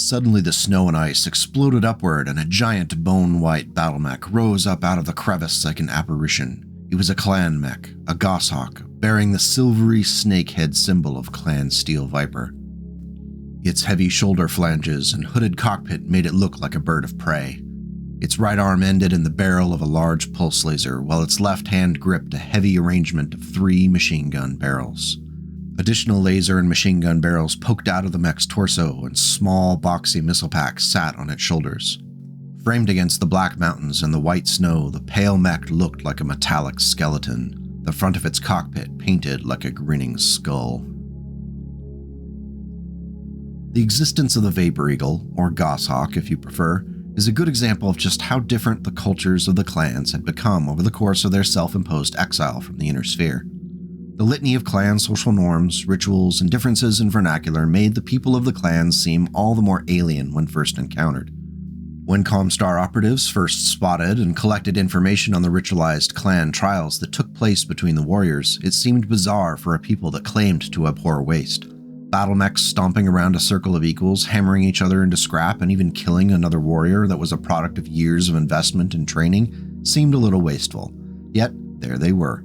Suddenly the snow and ice exploded upward and a giant bone-white battlemech rose up out of the crevice like an apparition. It was a clan mech, a goshawk, bearing the silvery snake-head symbol of Clan Steel Viper. Its heavy shoulder flanges and hooded cockpit made it look like a bird of prey. Its right arm ended in the barrel of a large pulse laser, while its left hand gripped a heavy arrangement of 3 machine gun barrels. Additional laser and machine gun barrels poked out of the mech's torso, and small, boxy missile packs sat on its shoulders. Framed against the black mountains and the white snow, the pale mech looked like a metallic skeleton, the front of its cockpit painted like a grinning skull. The existence of the Vapor Eagle, or Goshawk if you prefer, is a good example of just how different the cultures of the clans had become over the course of their self-imposed exile from the Inner Sphere. The litany of clan social norms, rituals, and differences in vernacular made the people of the clans seem all the more alien when first encountered. When Comstar operatives first spotted and collected information on the ritualized clan trials that took place between the warriors, it seemed bizarre for a people that claimed to abhor waste. Battlemechs stomping around a circle of equals, hammering each other into scrap, and even killing another warrior that was a product of years of investment and training seemed a little wasteful. Yet, there they were.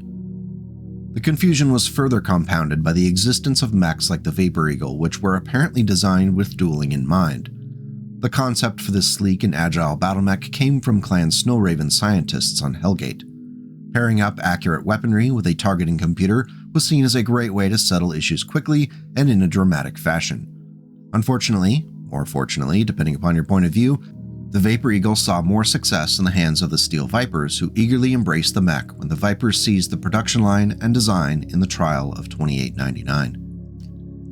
The confusion was further compounded by the existence of mechs like the Vapor Eagle, which were apparently designed with dueling in mind. The concept for this sleek and agile battlemech came from Clan Snowraven scientists on Hellgate. Pairing up accurate weaponry with a targeting computer was seen as a great way to settle issues quickly and in a dramatic fashion. Unfortunately, or fortunately, depending upon your point of view, the Vapor Eagle saw more success in the hands of the Steel Vipers, who eagerly embraced the mech when the Vipers seized the production line and design in the trial of 2899.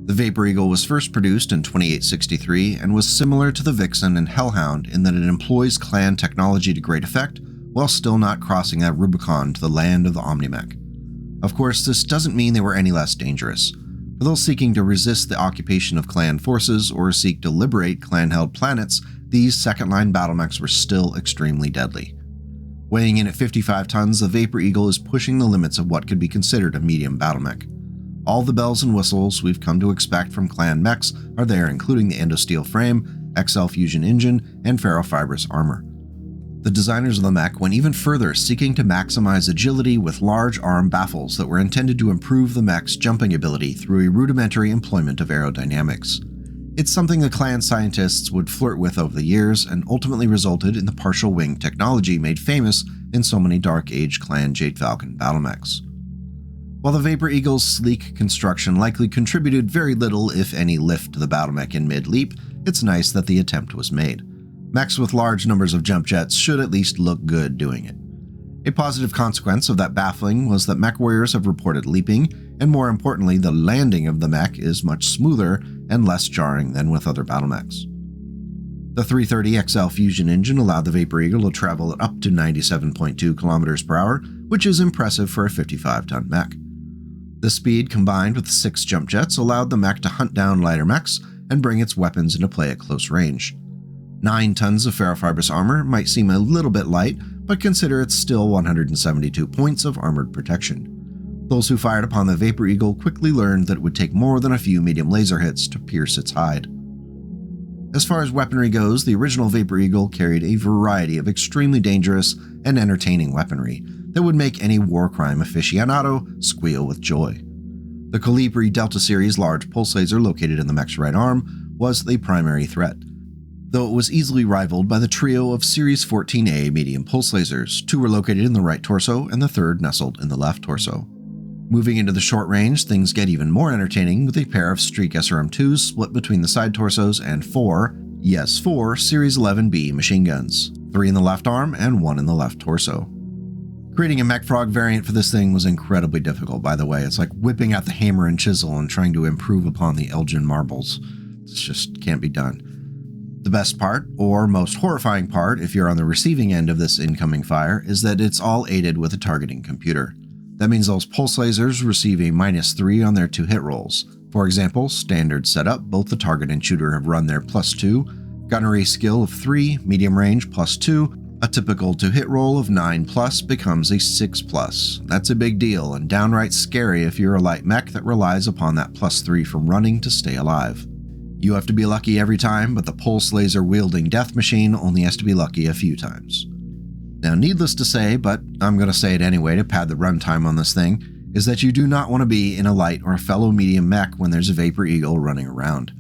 The Vapor Eagle was first produced in 2863 and was similar to the Vixen and Hellhound in that it employs clan technology to great effect while still not crossing that Rubicon to the land of the Omnimech. Of course, this doesn't mean they were any less dangerous. For those seeking to resist the occupation of clan forces or seek to liberate clan-held planets, these second-line battlemechs were still extremely deadly. Weighing in at 55 tons, the Vapor Eagle is pushing the limits of what could be considered a medium battlemech. All the bells and whistles we've come to expect from clan mechs are there, including the endosteel frame, XL fusion engine, and ferrofibrous armor. The designers of the mech went even further, seeking to maximize agility with large arm baffles that were intended to improve the mech's jumping ability through a rudimentary employment of aerodynamics. It's something the clan scientists would flirt with over the years and ultimately resulted in the partial wing technology made famous in so many Dark Age clan Jade Falcon battlemechs. While the Vapor Eagle's sleek construction likely contributed very little, if any, lift to the battlemech in mid-leap, it's nice that the attempt was made. Mechs with large numbers of jump jets should at least look good doing it. A positive consequence of that baffling was that Mechwarriors have reported leaping, and more importantly, the landing of the mech is much smoother and less jarring than with other battlemechs. The 330 XL fusion engine allowed the Vapor Eagle to travel at up to 97.2 km per hour, which is impressive for a 55-ton mech. This speed, combined with 6 jump jets, allowed the mech to hunt down lighter mechs and bring its weapons into play at close range. 9 tons of ferrofibrous armor might seem a little bit light, but consider it's still 172 points of armored protection. Those who fired upon the Vapor Eagle quickly learned that it would take more than a few medium laser hits to pierce its hide. As far as weaponry goes, the original Vapor Eagle carried a variety of extremely dangerous and entertaining weaponry that would make any war crime aficionado squeal with joy. The Colibri Delta Series large pulse laser located in the mech's right arm was the primary threat, though it was easily rivaled by the trio of Series 14A medium pulse lasers. 2 were located in the right torso and the third nestled in the left torso. Moving into the short range, things get even more entertaining with a pair of Streak SRM-2s split between the side torsos and 4 Series 11B machine guns, 3 in the left arm and 1 in the left torso. Creating a Mech Frog variant for this thing was incredibly difficult, by the way. It's like whipping out the hammer and chisel and trying to improve upon the Elgin marbles. It just can't be done. The best part, or most horrifying part if you're on the receiving end of this incoming fire, is that it's all aided with a targeting computer. That means those pulse lasers receive a -3 on their 2 hit rolls. For example, standard setup, both the target and shooter have run their +2, gunnery skill of 3, medium range +2, a typical 2 hit roll of 9+ becomes a 6+. That's a big deal and downright scary if you're a light mech that relies upon that +3 from running to stay alive. You have to be lucky every time, but the pulse laser wielding death machine only has to be lucky a few times. Now, needless to say, but I'm going to say it anyway to pad the runtime on this thing, is that you do not want to be in a light or a fellow medium mech when there's a Vapor Eagle running around.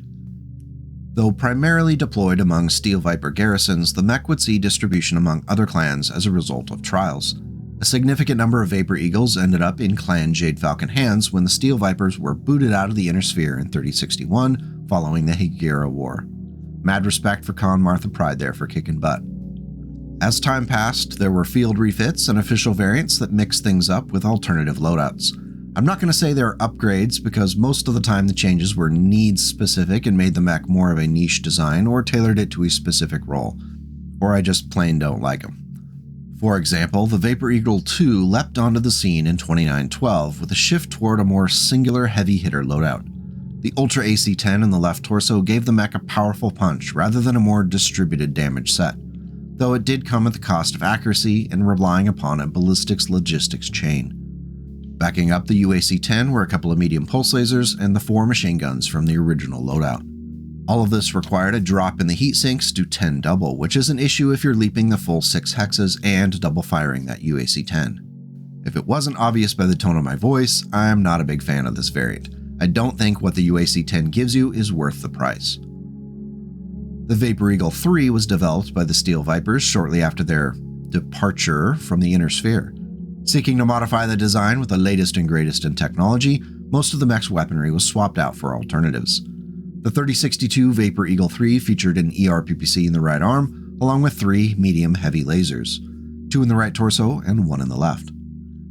Though primarily deployed among Steel Viper garrisons, the mech would see distribution among other clans as a result of trials. A significant number of Vapor Eagles ended up in Clan Jade Falcon hands when the Steel Vipers were booted out of the Inner Sphere in 3061 following the Hegira War. Mad respect for Con Martha Pride there for kicking butt. As time passed, there were field refits and official variants that mixed things up with alternative loadouts. I'm not going to say they're upgrades because most of the time the changes were needs specific and made the mech more of a niche design or tailored it to a specific role, or I just plain don't like them. For example, the Vapor Eagle 2 leapt onto the scene in 2912 with a shift toward a more singular heavy hitter loadout. The Ultra AC-10 in the left torso gave the mech a powerful punch rather than a more distributed damage set, though it did come at the cost of accuracy and relying upon a ballistics logistics chain. Backing up the UAC-10 were a couple of medium pulse lasers and the 4 machine guns from the original loadout. All of this required a drop in the heat sinks to 10 double, which is an issue if you're leaping the full 6 hexes and double firing that UAC-10. If it wasn't obvious by the tone of my voice, I'm not a big fan of this variant. I don't think what the UAC-10 gives you is worth the price. The Vapor Eagle 3 was developed by the Steel Vipers shortly after their departure from the Inner Sphere. Seeking to modify the design with the latest and greatest in technology, most of the mech's weaponry was swapped out for alternatives. The 3062 Vapor Eagle 3 featured an ERPPC in the right arm, along with 3 medium-heavy lasers, 2 in the right torso and 1 in the left.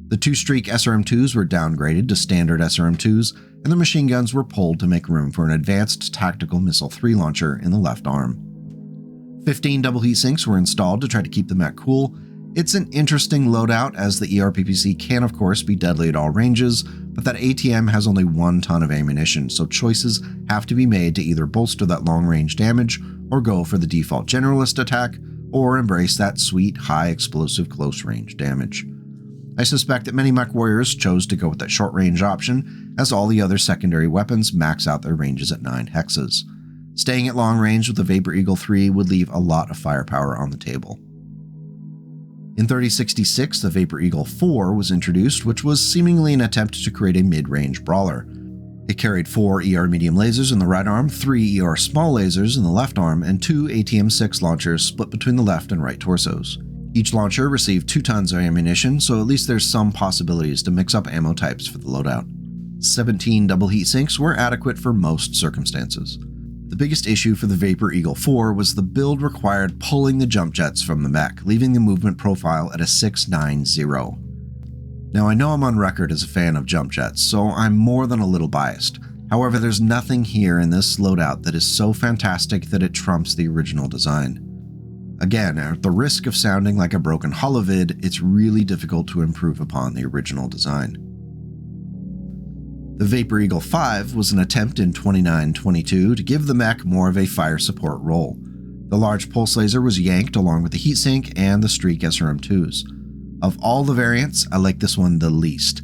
The 2-streak SRM-2s were downgraded to standard SRM-2s, and the machine guns were pulled to make room for an advanced tactical missile 3 launcher in the left arm. 15 double heat sinks were installed to try to keep the mech cool. It's an interesting loadout as the ERPPC can of course be deadly at all ranges, but that ATM has only 1 ton of ammunition, so choices have to be made to either bolster that long-range damage or go for the default generalist attack or embrace that sweet high explosive close-range damage. I suspect that many Mechwarriors chose to go with that short-range option as all the other secondary weapons max out their ranges at 9 hexes. Staying at long range with the Vapor Eagle 3 would leave a lot of firepower on the table. In 3066, the Vapor Eagle 4 was introduced, which was seemingly an attempt to create a mid-range brawler. It carried 4 ER medium lasers in the right arm, 3 ER small lasers in the left arm, and 2 ATM-6 launchers split between the left and right torsos. Each launcher received 2 tons of ammunition, so at least there's some possibilities to mix up ammo types for the loadout. 17 double heat sinks were adequate for most circumstances. The biggest issue for the Vapor Eagle 4 was the build required pulling the jump jets from the mech, leaving the movement profile at a 690. Now I know I'm on record as a fan of jump jets, so I'm more than a little biased. However, there's nothing here in this loadout that is so fantastic that it trumps the original design. Again, at the risk of sounding like a broken holovid, it's really difficult to improve upon the original design. The Vapor Eagle 5 was an attempt in 2922 to give the mech more of a fire support role. The large pulse laser was yanked along with the heatsink and the streak SRM-2s. Of all the variants, I like this one the least.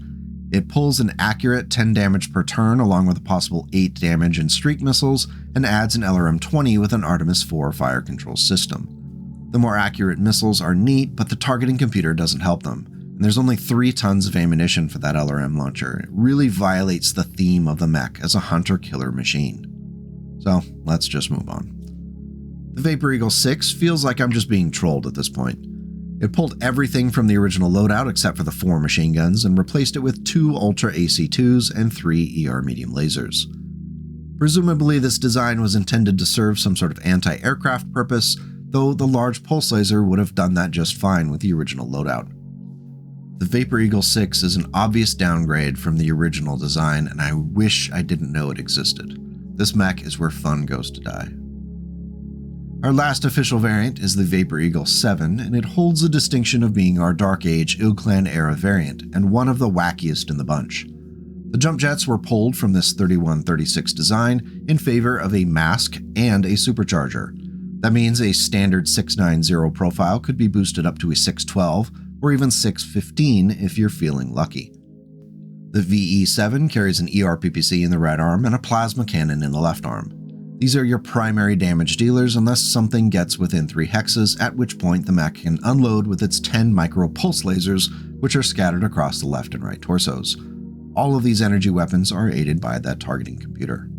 It pulls an accurate 10 damage per turn along with a possible 8 damage in streak missiles and adds an LRM-20 with an Artemis 4 fire control system. The more accurate missiles are neat, but the targeting computer doesn't help them. And there's only 3 tons of ammunition for that LRM launcher. It really violates the theme of the mech as a hunter-killer machine. So, let's just move on. The Vapor Eagle 6 feels like I'm just being trolled at this point. It pulled everything from the original loadout except for the 4 machine guns and replaced it with 2 Ultra AC-2s and 3 ER medium lasers. Presumably this design was intended to serve some sort of anti-aircraft purpose, though the large pulse laser would have done that just fine with the original loadout. The Vapor Eagle 6 is an obvious downgrade from the original design, and I wish I didn't know it existed. This mech is where fun goes to die. Our last official variant is the Vapor Eagle 7, and it holds the distinction of being our Dark Age IlClan era variant, and one of the wackiest in the bunch. The jump jets were pulled from this 3136 design in favor of a mask and a supercharger. That means a standard 690 profile could be boosted up to a 612, or even 615 if you're feeling lucky. The VE7 carries an ERPPC in the right arm and a plasma cannon in the left arm. These are your primary damage dealers unless something gets within 3 hexes, at which point the mech can unload with its 10 micro pulse lasers, which are scattered across the left and right torsos. All of these energy weapons are aided by that targeting computer.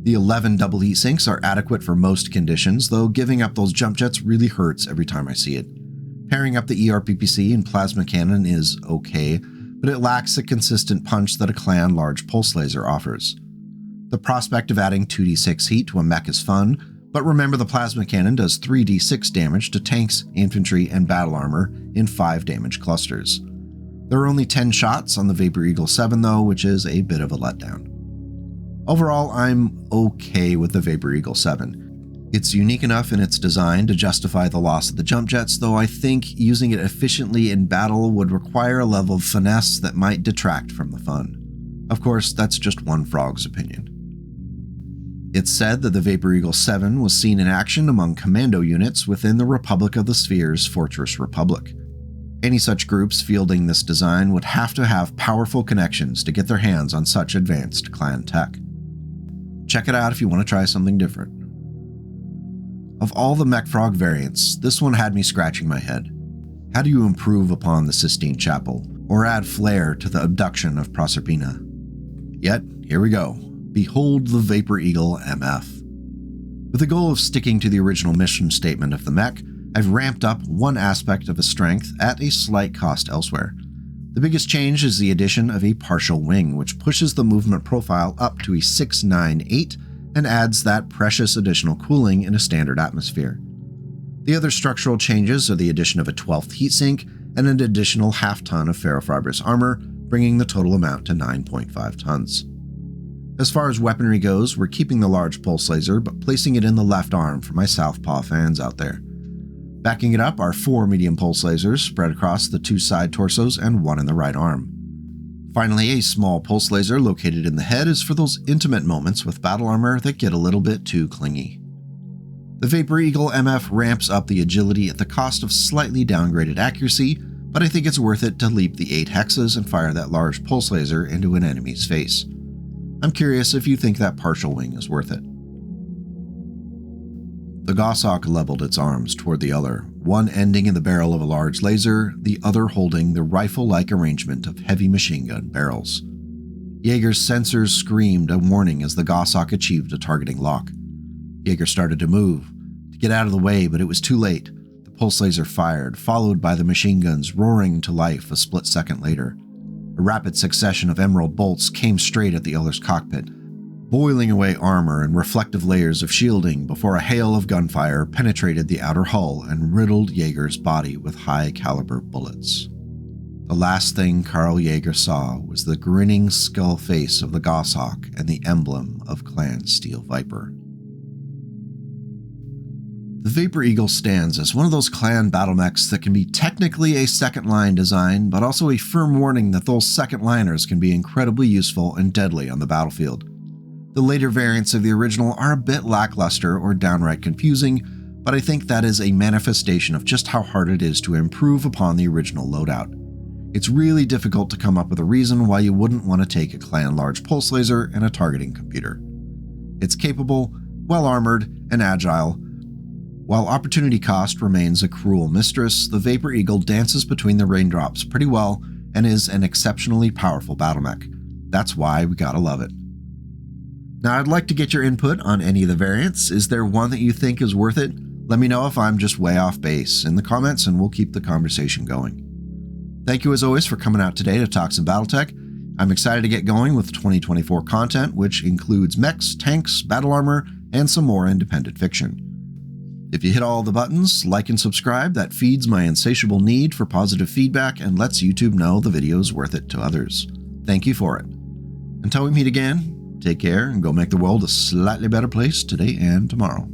The 11 double heat sinks are adequate for most conditions, though giving up those jump jets really hurts every time I see it. Pairing up the ERPPC and plasma cannon is okay, but it lacks the consistent punch that a clan large pulse laser offers. The prospect of adding 2d6 heat to a mech is fun, but remember the plasma cannon does 3d6 damage to tanks, infantry, and battle armor in 5 damage clusters. There are only 10 shots on the Vapor Eagle 7 though, which is a bit of a letdown. Overall, I'm okay with the Vapor Eagle 7. It's unique enough in its design to justify the loss of the jump jets, though I think using it efficiently in battle would require a level of finesse that might detract from the fun. Of course, that's just one frog's opinion. It's said that the Vapor Eagle 7 was seen in action among commando units within the Republic of the Sphere's Fortress Republic. Any such groups fielding this design would have to have powerful connections to get their hands on such advanced clan tech. Check it out if you want to try something different. Of all the Mech Frog variants, this one had me scratching my head. How do you improve upon the Sistine Chapel, or add flair to the abduction of Proserpina? Yet, here we go. Behold the Vapor Eagle MF. With the goal of sticking to the original mission statement of the mech, I've ramped up one aspect of its strength at a slight cost elsewhere. The biggest change is the addition of a partial wing, which pushes the movement profile up to a 698 and adds that precious additional cooling in a standard atmosphere. The other structural changes are the addition of a 12th heatsink and an additional half-ton of ferrofibrous armor, bringing the total amount to 9.5 tons. As far as weaponry goes, we're keeping the large pulse laser, but placing it in the left arm for my southpaw fans out there. Backing it up are 4 medium pulse lasers spread across the 2 side torsos and 1 in the right arm. Finally, a small pulse laser located in the head is for those intimate moments with battle armor that get a little bit too clingy. The Vapor Eagle MF ramps up the agility at the cost of slightly downgraded accuracy, but I think it's worth it to leap the 8 hexes and fire that large pulse laser into an enemy's face. I'm curious if you think that partial wing is worth it. The Goshawk leveled its arms toward the other, one ending in the barrel of a large laser, the other holding the rifle-like arrangement of heavy machine gun barrels. Jaeger's sensors screamed a warning as the Goshawk achieved a targeting lock. Jaeger started to move, to get out of the way, but it was too late. The pulse laser fired, followed by the machine guns roaring to life a split second later. A rapid succession of emerald bolts came straight at the other's cockpit, boiling away armor and reflective layers of shielding before a hail of gunfire penetrated the outer hull and riddled Jaeger's body with high-caliber bullets. The last thing Carl Jaeger saw was the grinning skull face of the Goshawk and the emblem of Clan Steel Viper. The Vapor Eagle stands as one of those clan battlemechs that can be technically a second-line design, but also a firm warning that those second-liners can be incredibly useful and deadly on the battlefield. The later variants of the original are a bit lackluster or downright confusing, but I think that is a manifestation of just how hard it is to improve upon the original loadout. It's really difficult to come up with a reason why you wouldn't want to take a clan large pulse laser and a targeting computer. It's capable, well-armored, and agile. While opportunity cost remains a cruel mistress, the Vapor Eagle dances between the raindrops pretty well and is an exceptionally powerful battlemech. That's why we gotta love it. Now, I'd like to get your input on any of the variants. Is there one that you think is worth it? Let me know if I'm just way off base in the comments and we'll keep the conversation going. Thank you as always for coming out today to talk some BattleTech. I'm excited to get going with 2024 content, which includes mechs, tanks, battle armor, and some more independent fiction. If you hit all the buttons, like and subscribe, that feeds my insatiable need for positive feedback and lets YouTube know the video is worth it to others. Thank you for it. Until we meet again, take care and go make the world a slightly better place today and tomorrow.